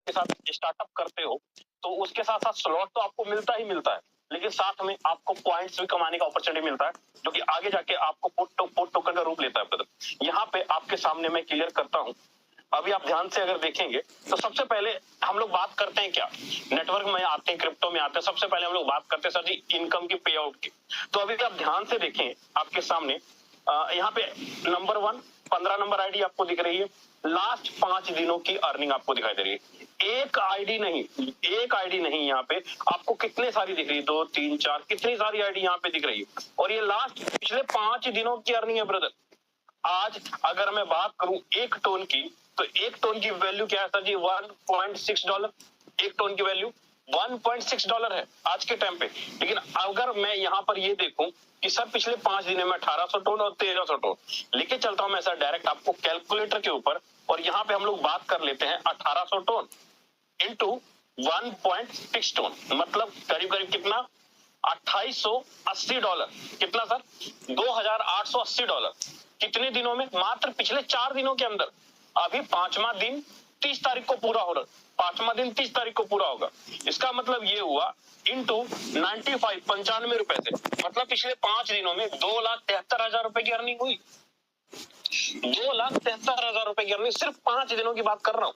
के साथ स्टार्टअप करते हो तो उसके साथ साथ स्लॉट तो आपको मिलता ही मिलता है, लेकिन साथ में आपको पॉइंट्स भी कमाने का अपॉर्चुनिटी मिलता है, जो कि आगे जाके आपको पोर्ट टोकन का रूप लेता है ब्रदर। यहाँ पे आपके सामने मैं क्लियर करता हूँ। अभी आप ध्यान से अगर देखेंगे तो सबसे पहले हम लोग बात करते हैं क्या, नेटवर्क में आते हैं, क्रिप्टो में आते हैं, सबसे पहले हम लोग बात करते हैं सर जी इनकम की, पे आउट की। तो अभी आप ध्यान से देखें आपके सामने यहाँ पे नंबर 1 15 नंबर आईडी आपको दिख रही है, लास्ट 5 दिनों की अर्निंग आपको दिखाई दे रही है। एक आईडी नहीं यहाँ पे आपको कितने सारी दिख रही है, 2 3 4 कितनी सारी आईडी यहाँ पे दिख रही है, और ये लास्ट पिछले 5 दिनों की अर्निंग है ब्रदर। आज अगर मैं बात करूं एक टोन की, तो एक टोन की वैल्यू क्या है सर जी, $1.6। एक टोन की वैल्यू $1.6 है आज के टाइम पे। लेकिन अगर मैं यहाँ पर ये देखूं कि सर पिछले 5 दिनों में 1800 टोन और 1300 टोन, लेके चलता हूं मैं सर डायरेक्ट आपको कैलकुलेटर के ऊपर, और यहाँ पे हम लोग बात कर लेते हैं 1800 टोन इंटू 1.6 टोन, मतलब करीब करीब कितना, $2880। कितना सर, $2880। कितने दिनों में, मात्र पिछले 4 दिनों के अंदर। अभी 5वां दिन 30 तारीख को पूरा हो रहा, 5वां दिन 30 तारीख को पूरा होगा। इसका मतलब ये हुआ इंटू 95 रुपए से, मतलब पिछले 5 दिनों में 2,73,000 रुपए की अर्निंग हुई। 2,73,000 रुपए की अर्निंग सिर्फ 5 दिनों की बात कर रहा हूँ।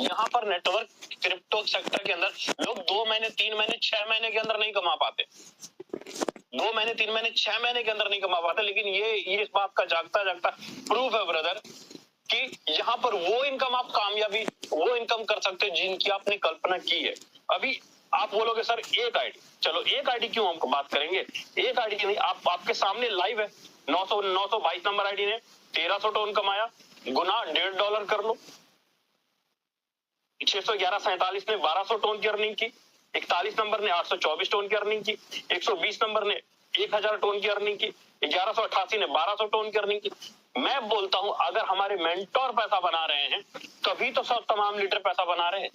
यहाँ पर नेटवर्क क्रिप्टो सेक्टर के अंदर लोग 2 महीने 3 महीने 6 महीने के अंदर नहीं कमा पाते, 2 महीने 3 महीने 6 महीने के अंदर नहीं कमा पाते। लेकिन ये इस बात का जागता जागता प्रूफ है ब्रदर कि यहाँ पर वो इनकम आप कामयाबी, वो इनकम कर सकते हैं जिनकी आपने कल्पना की है। अभी आप बोलोगे सर एक आईडी, चलो एक आईडी क्यों हम बात करेंगे, एक आईडी नहीं, आपके सामने लाइव है। 922 नंबर आईडी ने 1300 टोन कमाया, गुना $1.5 कर लो। 611-47 ने 1200 टोन की अर्निंग की, 41 नंबर ने 824 टोन की अर्निंग की, 120 नंबर ने 1000 टोन की अर्निंग की, 1188 ने 1200 टोन की अर्निंग की। मैं बोलता हूं अगर हमारे मेंटोर पैसा बना रहे हैं तभी तो सब तमाम लीडर पैसा बना रहे हैं।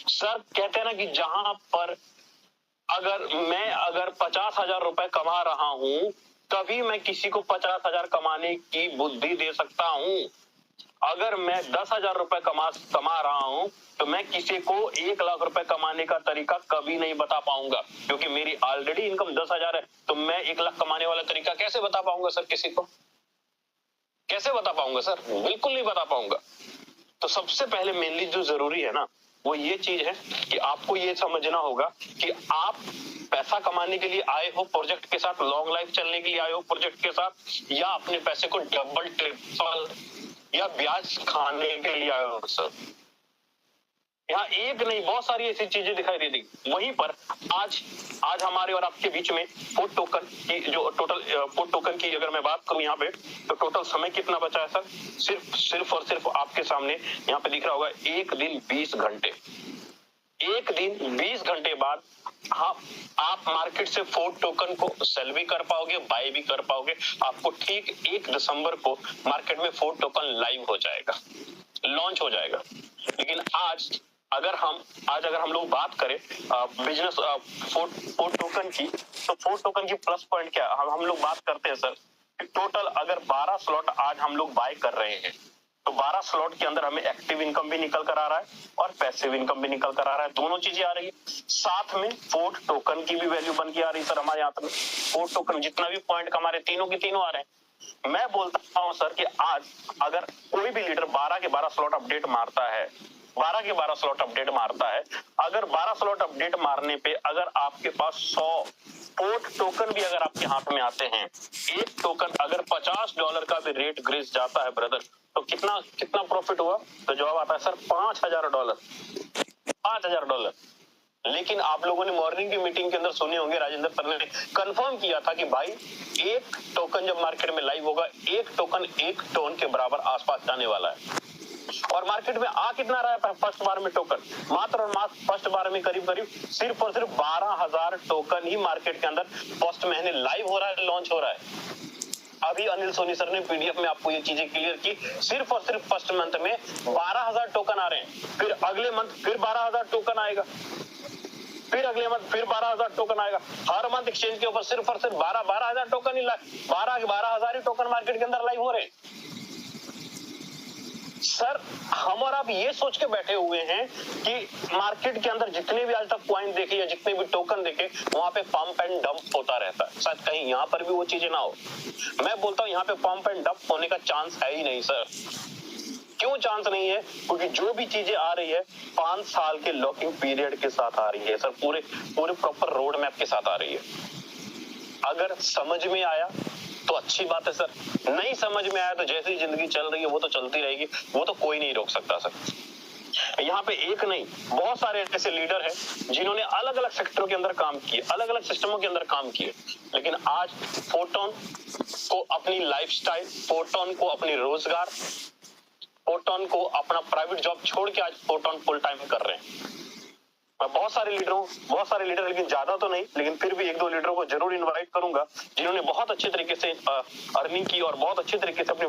सर कहते हैं ना कि जहां पर अगर 50,000 रुपए कमा रहा हूं तभी मैं किसी को 50,000 कमाने की बुद्धि दे सकता हूं। अगर मैं 10,000 रुपए कमा रहा हूं तो मैं किसी को 1 लाख रुपए कमाने का तरीका कभी नहीं बता पाऊंगा, क्योंकि मेरी ऑलरेडी इनकम 10,000 है। तो मैं 1 लाख कमाने वाला तरीका कैसे बता पाऊंगा सर किसी को, कैसे बता पाऊंगा सर, बिल्कुल नहीं बता पाऊंगा। तो सबसे पहले मेनली जो जरूरी है ना वो ये चीज है कि आपको ये समझना होगा कि आप पैसा कमाने के लिए आए हो प्रोजेक्ट के साथ, लॉन्ग लाइफ चलने के लिए आए हो प्रोजेक्ट के साथ, या अपने पैसे को डबल ट्रिपल या ब्याज खाने के लिए आए हो सर। यहाँ एक नहीं बहुत सारी ऐसी चीजें दिखाई दे दी। वहीं पर आज हमारे और आपके बीच में पोर्ट टोकन की जो टोटल पोर्ट टोकन की अगर मैं बात करूं यहाँ पे, तो टोटल समय कितना बचा है सर, सिर्फ और सिर्फ आपके सामने यहाँ पे दिख रहा होगा 1 दिन 20 घंटे। 1 दिन 20 घंटे बाद आप मार्केट से पोर्ट टोकन को सेल भी कर पाओगे, बाय भी कर पाओगे। आपको ठीक 1 दिसंबर को मार्केट में पोर्ट टोकन लाइव हो जाएगा, लॉन्च हो जाएगा। लेकिन आज अगर हम लोग बात करें बिजनेस पोर्ट टोकन की, तो पोर्ट टोकन की प्लस पॉइंट क्या है, हम लोग बात करते हैं सर कि टोटल अगर 12 स्लॉट आज हम लोग बाय कर रहे हैं तो 12 स्लॉट के अंदर हमें एक्टिव इनकम भी निकल कर आ रहा है और पैसिव इनकम भी निकल कर आ रहा है, दोनों चीजें आ रही है। साथ में पोर्ट टोकन की भी वैल्यू बन के आ रही है सर हमारे यहाँ पर। पोर्ट टोकन जितना भी पॉइंट कमा रहे तीनों के तीनों आ रहे हैं। मैं बोलता हूँ सर कि आज अगर कोई भी लीडर 12 के 12 स्लॉट अपडेट मारता है, 12 के 12 स्लॉट अपडेट मारता है, अगर 12 स्लॉट अपडेट मारने पे अगर आपके पास 100 पोर्ट टोकन भी अगर आपके हाथ में आते हैं, एक टोकन अगर $50 का भी रेट ग्रेस जाता है ब्रदर, तो कितना प्रॉफिट हुआ, तो जवाब आता है सर $5,000। $5,000। लेकिन आप लोगों ने मॉर्निंग की मीटिंग के अंदर सुने होंगे, राजेंद्र सर ने कंफर्म किया था कि भाई एक टोकन जब मार्केट में लाइव होगा, एक टोकन 1 टोन के बराबर आसपास जाने वाला है। और मार्केट में आ कितना रहा है फर्स्ट बार में टोकन, मात्र और मात्र फर्स्ट बार में करीब सिर्फ और सिर्फ 12,000 टोकन ही मार्केट के अंदर फर्स्ट महीने लाइव हो रहा है, लॉन्च हो रहा है। अभी अनिल सोनी सर ने पीडीएफ में आपको ये चीजें क्लियर की, सिर्फ और सिर्फ फर्स्ट मंथ में 12,000 टोकन आ रहे हैं, फिर अगले मंथ फिर 12,000 टोकन आएगा, फिर अगले मंथ फिर 12,000 टोकन आएगा। हर मंथ एक्सचेंज के ऊपर सिर्फ और सिर्फ 12,000 टोकन ही 12,000 ही टोकन मार्केट के अंदर लाइव हो रहे हैं। सर हम और आप ये सोच के बैठे हुए हैं कि मार्केट के अंदर जितने भी आज तक कॉइन देखे या जितने भी टोकन देखे वहां पे पंप एंड डंप होता रहता है, शायद कहीं यहाँ पर भी वो चीजें ना हो। मैं बोलता हूँ यहाँ पे पंप एंड डंप होने का चांस है ही नहीं सर। क्यों चांस नहीं है? क्योंकि जो भी चीजें आ रही है 5 साल के लॉकिंग पीरियड के साथ आ रही है सर, पूरे प्रॉपर रोड मैप के साथ आ रही है। अगर समझ में आया तो अच्छी बात है सर, नहीं समझ में आया तो जैसी जिंदगी चल रही है वो तो चलती रहेगी, वो तो कोई नहीं रोक सकता सर। यहाँ पे एक नहीं बहुत सारे ऐसे लीडर हैं जिन्होंने अलग अलग सेक्टरों के अंदर काम किए, अलग अलग सिस्टमों के अंदर काम किए, लेकिन आज फोटोन को अपनी लाइफस्टाइल, फोटोन को अपनी रोजगार, फोटोन को अपना प्राइवेट जॉब छोड़ के आज फोटोन फुल टाइम कर रहे हैं। बहुत सारे लीडर लेकिन ज्यादा तो नहीं, लेकिन फिर भी 1-2 लीडरों को जरूर इनवाइट करूंगा जिन्होंने बहुत अच्छे तरीके से अर्निंग की और बहुत अच्छे तरीके से अपनी